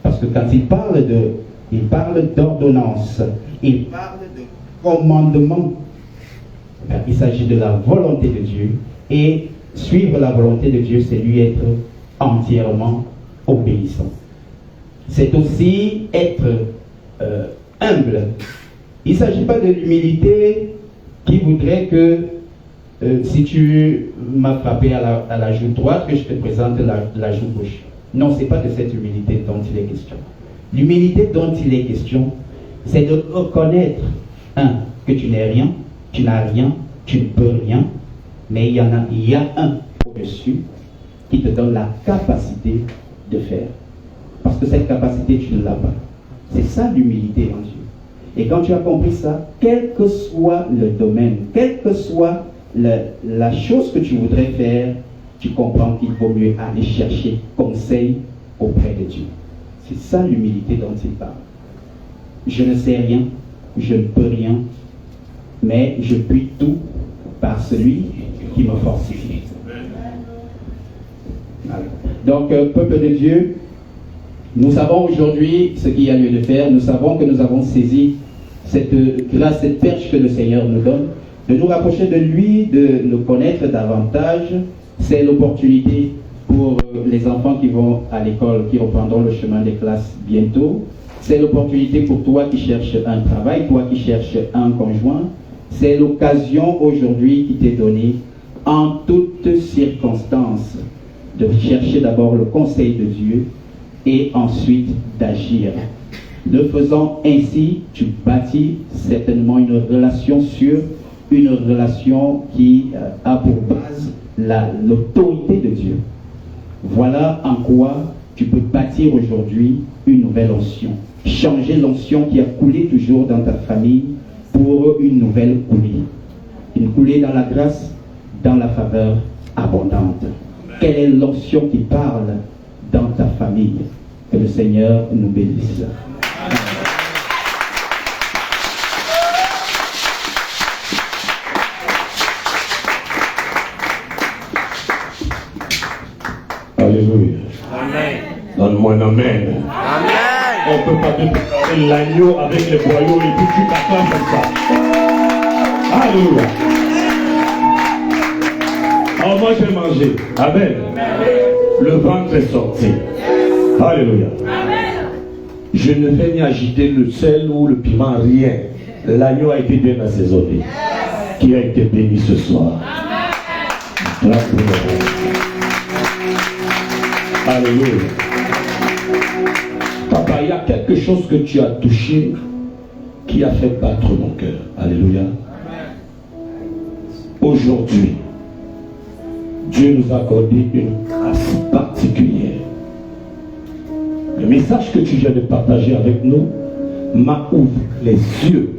S4: Parce que quand il parle d'ordonnance, il parle de commandement. Il s'agit de la volonté de Dieu, et suivre la volonté de Dieu, c'est lui être entièrement obéissant. C'est aussi être humble. Il ne s'agit pas de l'humilité qui voudrait que si tu m'as frappé à la joue droite, que je te présente la joue gauche. Non, ce n'est pas de cette humilité dont il est question. L'humilité dont il est question, c'est de reconnaître, que tu n'es rien, tu n'as rien, tu ne peux rien, mais il y a un au-dessus qui te donne la capacité de faire. Parce que cette capacité, tu ne l'as pas. C'est ça l'humilité en Dieu. Et quand tu as compris ça, quel que soit le domaine, quelle que soit la chose que tu voudrais faire, tu comprends qu'il vaut mieux aller chercher conseil auprès de Dieu. C'est ça l'humilité dont il parle. Je ne sais rien, je ne peux rien, mais je puis tout par celui qui me fortifie. Voilà. Donc, peuple de Dieu, nous savons aujourd'hui ce qu'il y a lieu de faire. Nous savons que nous avons saisi cette grâce, cette perche que le Seigneur nous donne, de nous rapprocher de lui, de le connaître davantage. C'est l'opportunité pour les enfants qui vont à l'école, qui reprendront le chemin des classes bientôt. C'est l'opportunité pour toi qui cherches un travail, toi qui cherches un conjoint. C'est l'occasion aujourd'hui qui t'est donnée en toutes circonstances de chercher d'abord le conseil de Dieu et ensuite d'agir. Le faisant ainsi, tu bâtis certainement une relation sûre, une relation qui a pour base l'autorité de Dieu. Voilà en quoi tu peux bâtir aujourd'hui une nouvelle onction. Changer l'onction qui a coulé toujours dans ta famille pour une nouvelle coulée. Une coulée dans la grâce, dans la faveur abondante. Quelle est l'onction qui parle dans ta famille? Que le Seigneur nous bénisse.
S1: Alléluia. Amen. Donne-moi un amen. Amen. On ne peut pas déplacer l'agneau avec les boyaux et puis tu t'attends comme ça. Alléluia. Oh, moi j'ai mangé. Amen. Le ventre est sorti. Alléluia. Amen. Je ne vais ni agiter le sel ou le piment, rien. L'agneau a été bien assaisonné. Qui a été béni ce soir. Amen. Alléluia. Papa, il y a quelque chose que tu as touché qui a fait battre mon cœur. Alléluia. Aujourd'hui, Dieu nous a accordé une grâce particulière. Le message que tu viens de partager avec nous m'a ouvert les yeux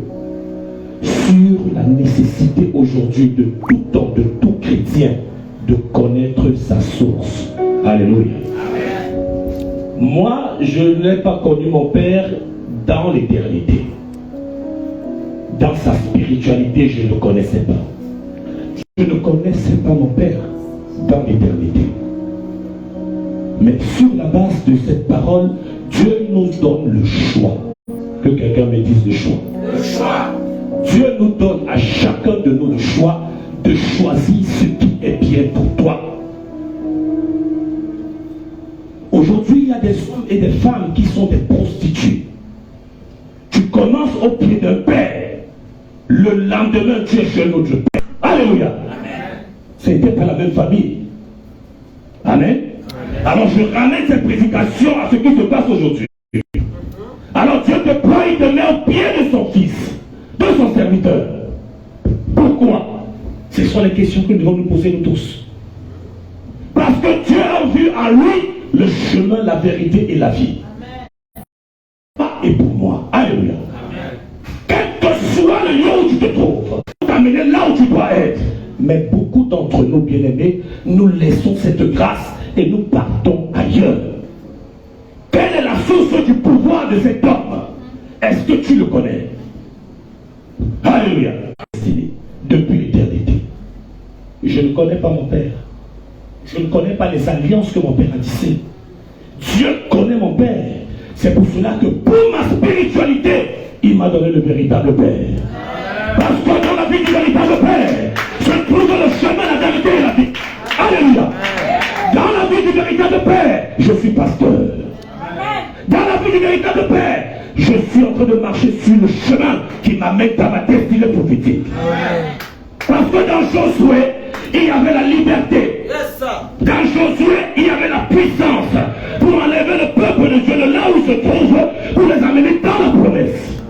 S1: sur la nécessité aujourd'hui de tout homme, de tout chrétien, de connaître sa source. Alléluia. Moi, je n'ai pas connu mon Père dans l'éternité. Dans sa spiritualité, je ne le connaissais pas. Je ne connaissais pas mon Père dans l'éternité. Mais sur la base de cette parole, Dieu nous donne le choix. Que quelqu'un me dise le choix. Le choix. Dieu nous donne à chacun de nous le choix de choisir ce qui est bien pour toi. Aujourd'hui, il y a des hommes et des femmes qui sont des prostituées. Tu commences au pied d'un père. Le lendemain, tu es chez un autre père. Alléluia. C'était pas la même famille. Amen. Alors je ramène cette prédication à ce qui se passe aujourd'hui. Alors Dieu te prend, il te met au pied de son fils, de son serviteur. Pourquoi? Ce sont les questions que nous devons nous poser nous tous. Parce que Dieu a vu en lui le chemin, la vérité et la vie. Et pour moi. Alléluia. Quel que soit le lieu où tu te trouves, t'amener là où tu dois être. Mais beaucoup d'entre nous, bien-aimés, nous laissons cette grâce et nous partons ailleurs. Quelle est la source du pouvoir de cet homme? Est-ce que tu le connais? Alléluia. Depuis l'éternité. Je ne connais pas mon Père. Je ne connais pas les alliances que mon Père a tissées. Dieu connaît mon Père. C'est pour cela que pour ma spiritualité, il m'a donné le véritable Père. Parce que dans la vie du véritable Père, se trouve le chemin, la vérité et la vie. Alléluia. Dans la vie du véritable Père, je suis pasteur. Dans la vie du véritable Père, je suis en train de marcher sur le chemin qui m'amène dans ma destinée prophétique. Parce que dans Josué, il y avait la liberté. Dans Josué, il y avait la puissance pour enlever le peuple de Dieu de là où il se trouve, pour les amener dans la promesse.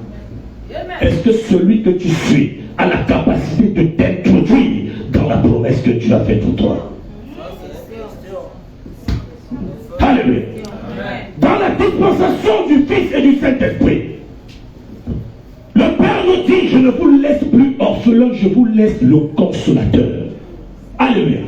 S1: Est-ce que celui que tu suis a la capacité de t'introduire dans la promesse que Dieu a faite pour toi? Alléluia. Dans la dispensation du Fils et du Saint-Esprit, le Père nous dit, je ne vous laisse plus orphelin, je vous laisse le Consolateur. Alléluia.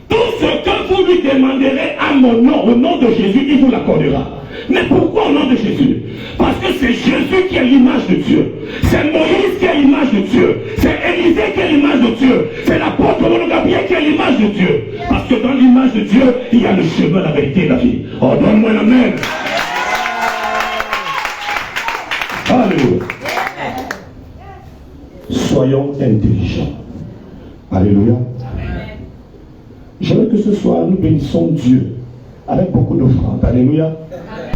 S1: Tout ce que vous lui demanderez à mon nom, au nom de Jésus, il vous l'accordera. Mais pourquoi au nom de Jésus? Parce que c'est Jésus qui est l'image de Dieu. C'est Moïse qui est l'image de Dieu. C'est Élisée qui est l'image de Dieu. C'est l'apôtre Gabriel qui est l'image de Dieu. Parce que dans l'image de Dieu, il y a le chemin, la vérité et la vie. Oh, donne-moi la main. Alléluia. Soyons intelligents. Alléluia. Je veux que ce soir, nous bénissons Dieu avec beaucoup d'offrandes. Alléluia.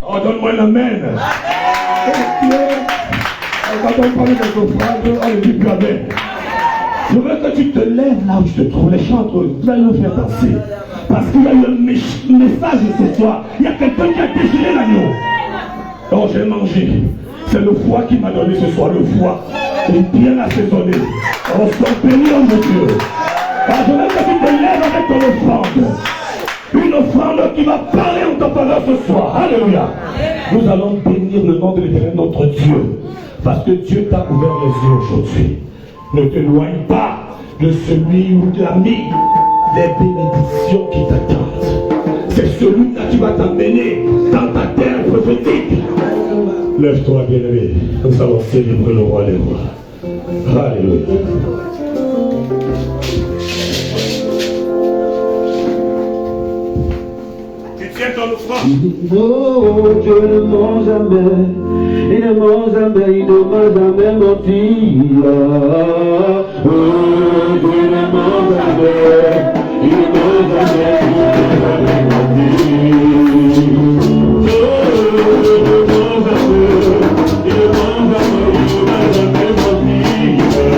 S1: Oh, donne-moi la main. Quand on parle des offrandes, on ne dit plus amen. Je veux que tu te lèves là où tu te trouves. Les chanteurs, tu vas nous faire danser. Parce qu'il y a eu un message ce soir. Il y a quelqu'un qui a déchiré l'agneau. Oh, j'ai mangé. C'est le foie qui m'a donné ce soir. Le foie. Bien assaisonné. Oh, sois béni, oh mon Dieu. Ah, je veux que tu te lèves avec ton offrande. Une offrande qui va parler en ta faveur ce soir. Alléluia. Nous allons bénir le nom de l'Éternel, notre Dieu. Parce que Dieu t'a ouvert les yeux aujourd'hui. Ne t'éloigne pas de celui ou de l'ami des bénédictions qui t'attendent. C'est celui-là qui va t'emmener dans ta terre prophétique. Lève-toi, bien-aimé. Nous allons célébrer le roi des rois. Alléluia.
S5: Oh, Dieu ne ment jamais, il ne ment jamais, il ne m'a jamais menti. Oh, Dieu ne ment jamais, il ne ment jamais, il ne m'a jamais menti. Oh, Dieu ne ment jamais, il ne ment jamais, il ne m'a jamais menti.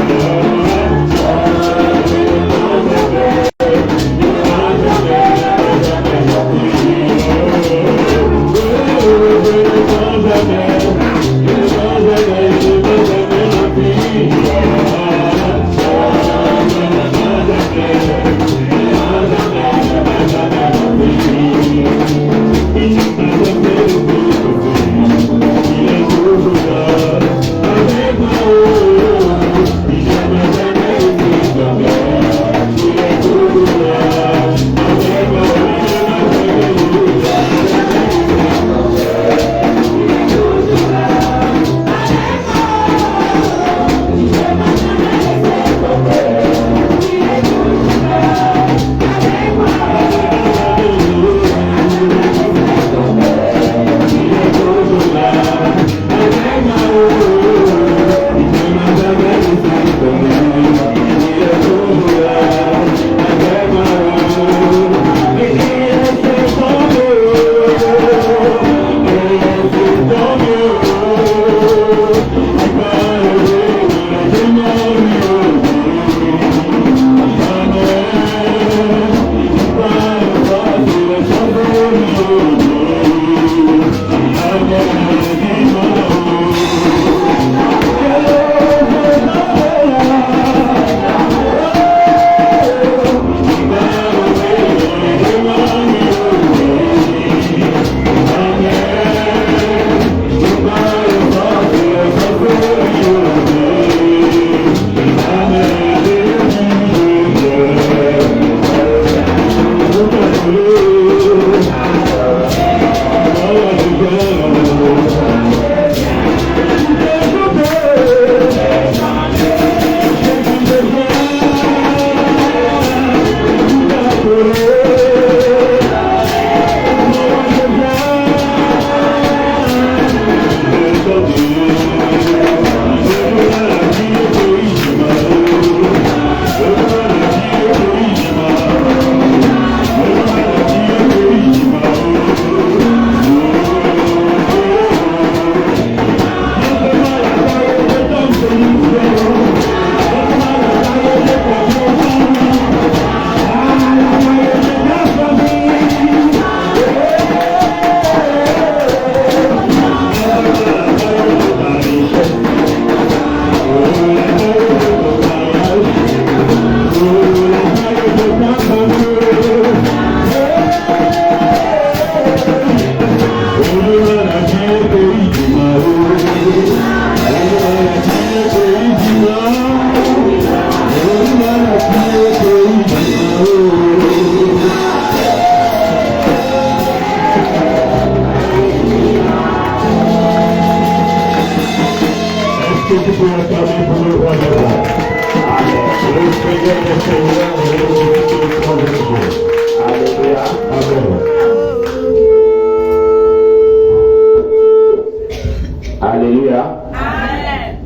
S2: Alléluia. Amen.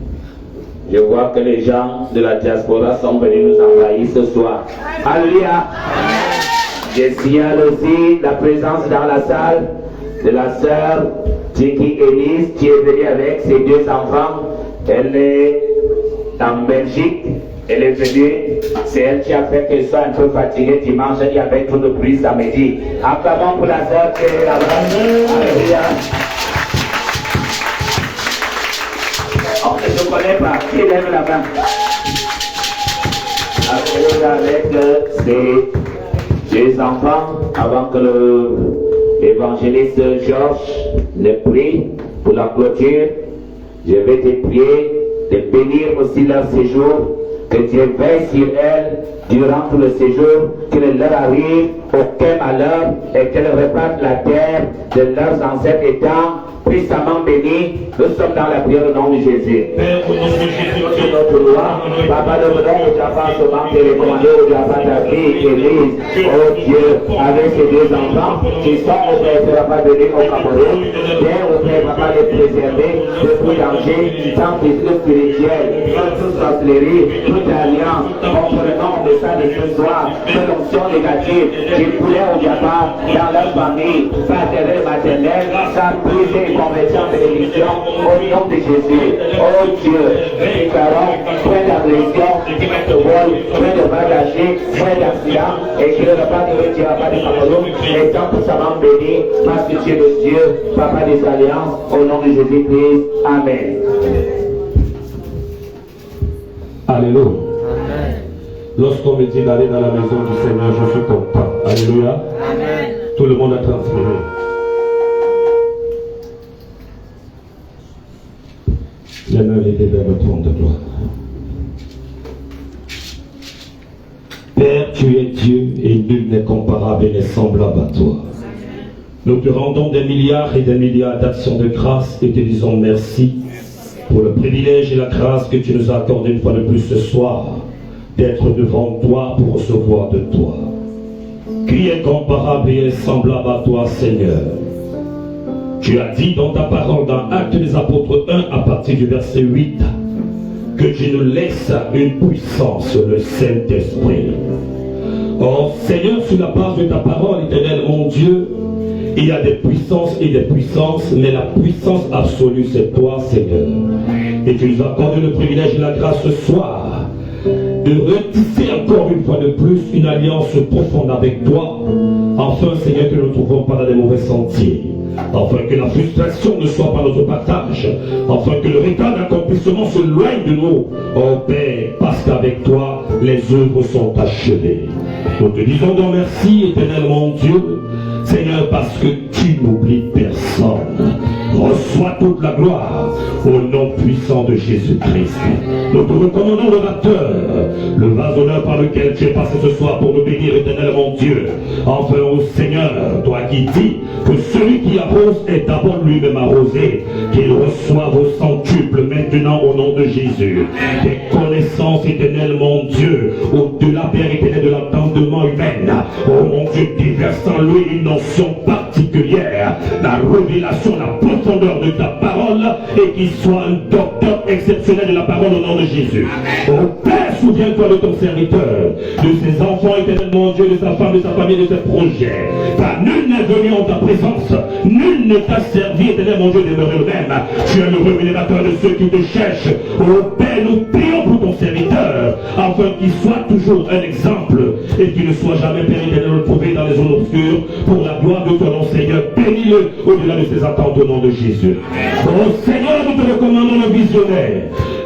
S2: Je vois que les gens de la diaspora sont venus nous envahir ce soir. Alléluia. Je signale aussi la présence dans la salle de la sœur Tiki Elise qui est venue avec ses 2 enfants. Elle est en Belgique. Elle est venue. C'est elle qui a fait qu'elle soit un peu fatiguée dimanche. Il y avait tout le bruit samedi. Acclamons pour la sœur qui est là-bas. Alléluia. Oh, je ne connais pas. Qui lève la main? Avec ses 2 enfants, avant que l'évangéliste Georges ne prie pour la clôture, je vais te prier de bénir aussi leur séjour, que Dieu veille sur elles durant tout le séjour, qu'il leur arrive aucun malheur et qu'elles repartent la terre de leurs ancêtres étant puissamment bénis. Nous sommes dans la prière au nom de Jésus. Père, au nom de Jésus, sur notre loi, Papa, le nom où tu as pas seulement télécommandé, où tu as pas ta fille, Élise, oh Dieu, avec ces 2 enfants, qui sont au Père, tu n'as pas donné au Cameroun. Père, au Père, Papa, les préserver de tout danger, tant physique spirituel, toute sorcellerie, toute alliance, contre le nom de ça de ce soir, toute onction négative, qui voulait au Papa, dans leur famille, paternelle, maternelle, sa prise et conversion de l'émission, au nom de Jésus. Oh Dieu, déclarons point d'agression, point de vol, point de bagage, point d'accident, et que le repas ne retira pas du Cameroun, et 100% béni, parce que tu es le Dieu, Papa des Alliances, au nom de Jésus-Christ. Amen.
S1: Alléluia. Lorsqu'on me dit d'aller dans la maison du Seigneur, je suis content. Alléluia. Amen. Tout le monde a transféré. Les mains levées vers le trône de gloire. Père, tu es Dieu et nul n'est comparable et n'est semblable à toi. Nous te rendons des milliards et des milliards d'actions de grâce et te disons merci pour le privilège et la grâce que tu nous as accordé une fois de plus ce soir d'être devant toi pour recevoir de toi. Qui est comparable et est semblable à toi, Seigneur? Tu as dit dans ta parole dans Actes des Apôtres 1 à partir du verset 8 que tu nous laisses une puissance, le Saint-Esprit. Or, Seigneur, sur la base de ta parole, éternel, mon Dieu, il y a des puissances et des puissances, mais la puissance absolue, c'est toi, Seigneur. Et tu nous accordes le privilège et la grâce ce soir de retisser encore une fois de plus une alliance profonde avec toi, afin, Seigneur, que nous ne trouvons pas dans les mauvais sentiers, afin que la frustration ne soit pas notre partage, afin que le retard d'accomplissement se loigne de nous, oh Père, parce qu'avec toi, les œuvres sont achevées. Nous te disons donc merci, éternel mon Dieu, Seigneur, parce que tu n'oublies personne. Reçois toute la gloire au nom puissant de Jésus-Christ. Nous te recommandons l'orateur, le vase d'honneur par lequel tu es passé ce soir pour nous bénir, éternel mon Dieu. Enfin, ô Seigneur, toi qui dis que celui qui arrose est d'abord lui-même arrosé, qu'il reçoive au centuple maintenant au nom de Jésus. Des connaissances, éternel mon Dieu, au-delà, Père éternel, de l'entendement humain. Oh mon Dieu, déverse en lui une notion particulière, la révélation, la profondeur de ta parole, et qu'il soit un docteur exceptionnel de la parole au nom de Jésus. Oh Père, souviens-toi de ton serviteur, de ses enfants, éternel mon Dieu, de sa femme, de sa famille, de ses projets. Car nul n'est venu en ta présence, nul ne t'a servi, éternel mon Dieu, demeurer le même. Tu es le rémunérateur de ceux qui te cherchent. Oh Père, nous prions pour ton serviteur, afin qu'il soit toujours un exemple, et qu'il ne soit jamais péri de le retrouver dans les zones obscures, pour la gloire de ton nom, Seigneur. Bénis-le au-delà de ses attentes au nom de Jésus. Oh Seigneur, nous te recommandons le visionnaire.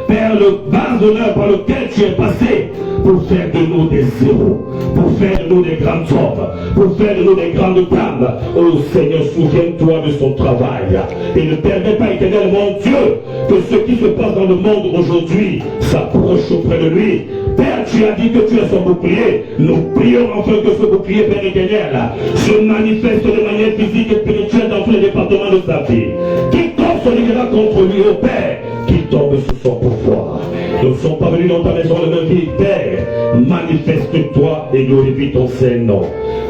S1: Père, le vase d'honneur par lequel tu es passé pour faire de nous des héros, pour faire de nous des grands hommes, pour faire de nous des grandes dames. Oh Seigneur, souviens-toi de son travail et ne permets pas, éternel mon Dieu, que ce qui se passe dans le monde aujourd'hui s'approche auprès de lui. Père, tu as dit que tu es son bouclier. Nous prions enfin que ce bouclier, Père éternel, se manifeste de manière physique et spirituelle dans tous les départements de sa vie. Quiconque se lèvera contre lui, au Père, qu'il tombe sous son pouvoir. Nous ne sommes pas venus dans ta maison le même vie, Père. Manifeste-toi et glorifie ton Saint-Nom.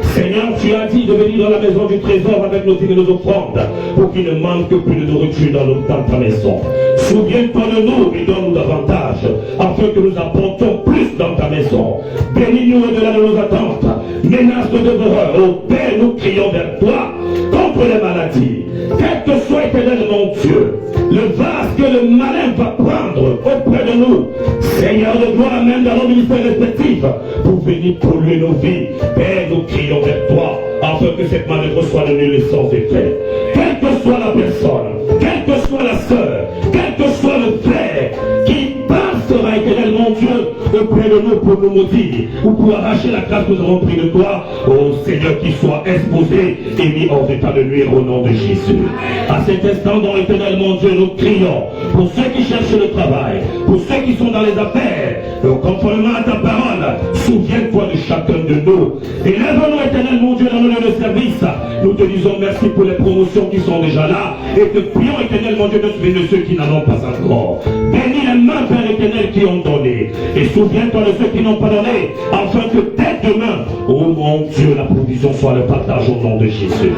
S1: Seigneur, tu as dit de venir dans la maison du trésor avec nos dîmes et nos offrandes pour qu'il ne manque plus de nourriture dans ta maison. Souviens-toi de nous et donne-nous davantage afin que nous apportons plus dans ta maison. Bénis-nous au-delà de nos attentes. Menace de dévoreurs. Ô Père, nous crions vers toi contre les maladies. Quel que soit éternel mon Dieu, le vase que le malin va prendre auprès de nous, Seigneur de gloire, même dans nos ministères respectifs, pour venir polluer nos vies. Père, nous crions vers toi afin que cette manœuvre soit donnée le sans effet. Quelle que soit la personne, quelle que soit la sœur, quel que soit le frère qui passera éternel mon Dieu auprès de nous pour nous maudire ou pour arracher la grâce que nous avons pris de toi, ô Seigneur, qu'il soit exposé et mis hors d'état de nuire au nom de Jésus. À cet instant, dans l'éternel mon Dieu, nous crions pour ceux qui cherchent le travail, pour ceux qui sont dans les affaires, conformément à ta parole, souviens-toi de chacun de nous. Élève-nous, éternel mon Dieu, dans nos lieux de service. Nous te disons merci pour les promotions qui sont déjà là et te prions, éternel mon Dieu, de souvenir de ceux qui n'en ont pas encore. Bénis les mains, Père éternel, qui ont donné. Et souviens-toi de ceux qui n'ont pas donné, afin que dès demain, oh mon Dieu, la provision soit le partage au nom de Jésus.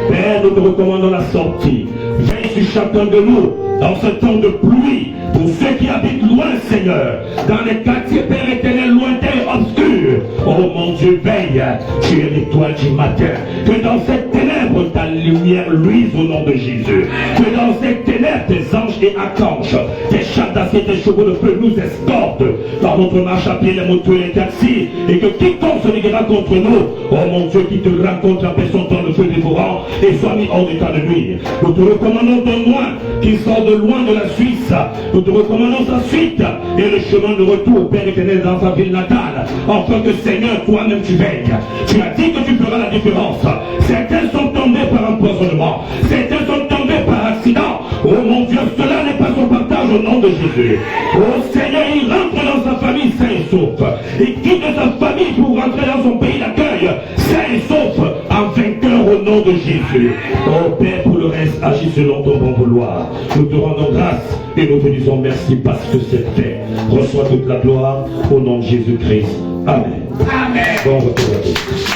S1: Père, nous te recommandons la sortie. Veille sur chacun de nous dans ce temps de pluie, pour ceux qui habitent loin, Seigneur, dans les quartiers, Père éternel, lointains et obscurs. Oh mon Dieu, veille, tu es l'étoile du matin. Que dans cette ténèbre, ta lumière luise au nom de Jésus. Que dans cette ténèbre, tes anges et archanges, tes chars d'acier, tes chevaux de feu nous escortent dans notre marche à pied, les motos et les taxis. Et que quiconque se liguera contre nous, oh mon Dieu, qui te rencontre après son temps de feu dévorant et soit mis hors d'état de nuire. Nous te recommandons ton loin, qui sort de loin de la Suisse. Nous te recommandons sa suite et le chemin de retour, Père éternel, dans sa ville natale, afin que Seigneur, toi-même tu veilles. Tu as dit que tu feras la différence. Certains sont tombés par empoisonnement, certains sont tombés par accident. Oh mon Dieu, cela n'est pas son partage au nom de Jésus. Oh Seigneur, il rentre dans sa famille sain et sauf. Il quitte sa famille pour rentrer dans son pays d'accueil sain et sauf, en vainqueur au nom de Jésus. Oh Père, pour le reste, agis selon ton bon vouloir. Nous te rendons grâce et nous te disons merci parce que c'est fait. Reçois toute la gloire au nom de Jésus-Christ. Amen. Amen. Bon retour à tous.